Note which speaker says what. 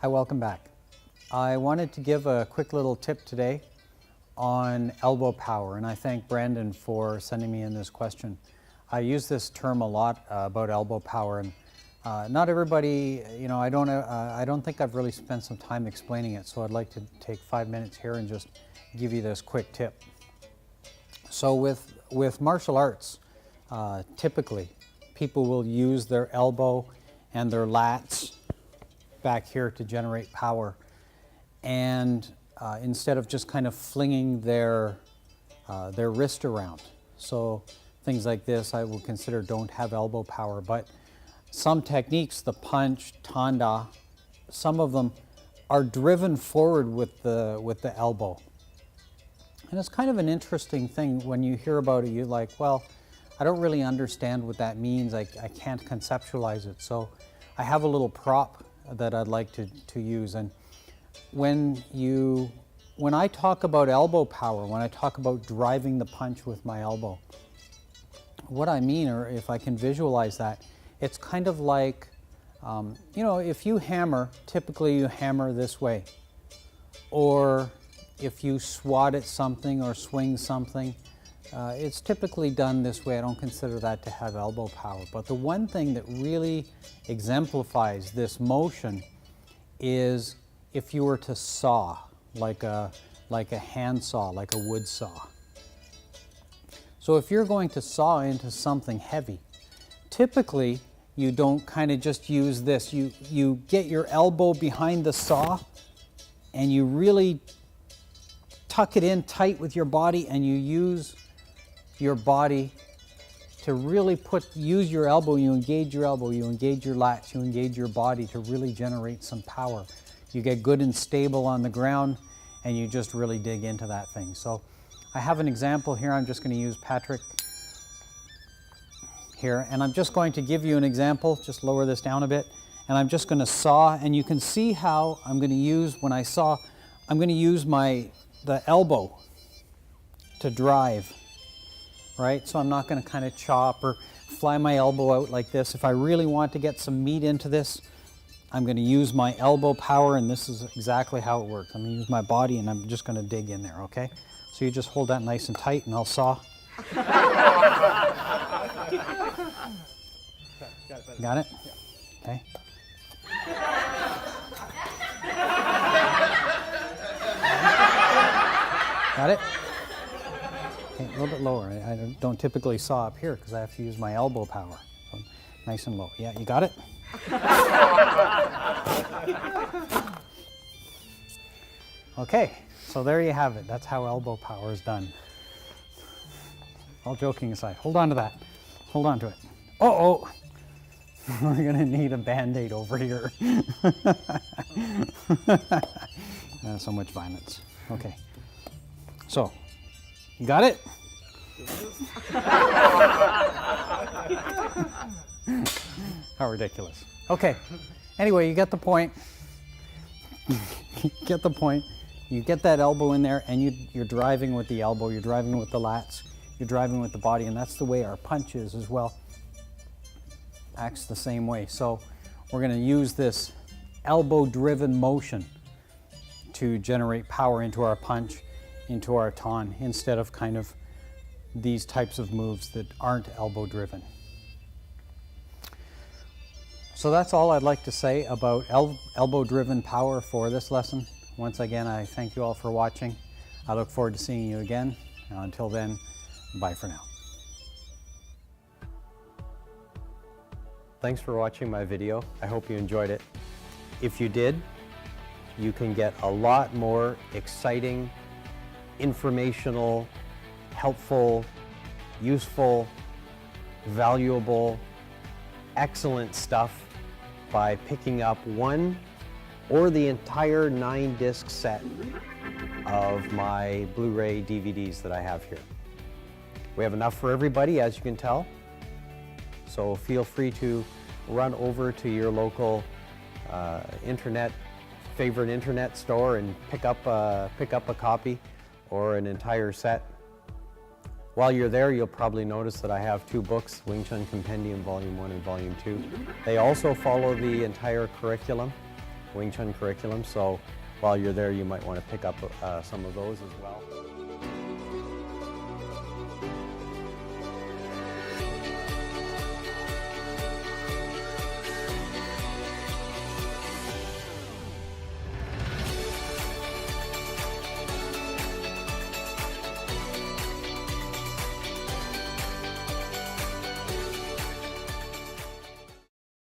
Speaker 1: Hi, welcome back. I wanted to give a quick little tip today on elbow power, and I thank Brandon for sending me in this question. I use this term a lot about elbow power, and not everybody, I don't think I've really spent some time explaining it, so I'd like to take 5 minutes here and just give you this quick tip. So with martial arts, typically people will use their elbow and their lats back here to generate power, and instead of just kind of flinging their wrist around. So things like this I will consider don't have elbow power, but some techniques, the punch, tanda, some of them are driven forward with the elbow. And it's kind of an interesting thing when you hear about it. You're like, well, I don't really understand what that means. I can't conceptualize it. So I have a little prop that I'd like to use. And when I talk about elbow power, when I talk about driving the punch with my elbow, what I mean, or if I can visualize that, it's kind of like, if you hammer, typically you hammer this way. Or if you swat at something or swing something, it's typically done this way. I don't consider that to have elbow power. But the one thing that really exemplifies this motion is if you were to saw, like a hand saw, like a wood saw. So if you're going to saw into something heavy, typically you don't kind of just use this. You get your elbow behind the saw and you really tuck it in tight with your body, and you use your body to really use your elbow. You engage your elbow, you engage your lats, you engage your body to really generate some power. You get good and stable on the ground, and you just really dig into that thing. So I have an example here. I'm just going to use Patrick here, and I'm just going to give you an example. Just lower this down a bit, and I'm just going to saw, and you can see how I'm going to use, when I saw, I'm going to use the elbow to drive, right? So I'm not going to kind of chop or fly my elbow out like this. If I really want to get some meat into this, I'm going to use my elbow power, and this is exactly how it works. I'm going to use my body, and I'm just going to dig in there, okay? So you just hold that nice and tight, and I'll saw. Got it? Okay. Got it? Okay, a little bit lower. I don't typically saw up here because I have to use my elbow power. So nice and low. Yeah, you got it? Okay, so there you have it. That's how elbow power is done. All joking aside, hold on to that. Hold on to it. Uh-oh! We're gonna need a Band-Aid over here. So much violence. Okay. So, you got it? How ridiculous. Okay. Anyway, you get the point. You get the point. You get that elbow in there, and you're driving with the elbow, you're driving with the lats, you're driving with the body, and that's the way our punch is as well. Acts the same way. So we're going to use this elbow-driven motion to generate power into our punch, into our ton, instead of kind of these types of moves that aren't elbow-driven. So that's all I'd like to say about elbow-driven power for this lesson. Once again, I thank you all for watching. I look forward to seeing you again. Until then, bye for now. Thanks for watching my video. I hope you enjoyed it. If you did, you can get a lot more exciting, informational, helpful, useful, valuable, excellent stuff by picking up one or the entire 9-disc set of my Blu-ray DVDs that I have here. We have enough for everybody, as you can tell. So feel free to run over to your local favorite internet store and pick up a copy or an entire set. While you're there, you'll probably notice that I have 2 books, Wing Chun Compendium Volume 1 and Volume 2. They also follow the entire curriculum.
Speaker 2: Wing Chun curriculum. So while you're there, you might want to pick up some of those as well.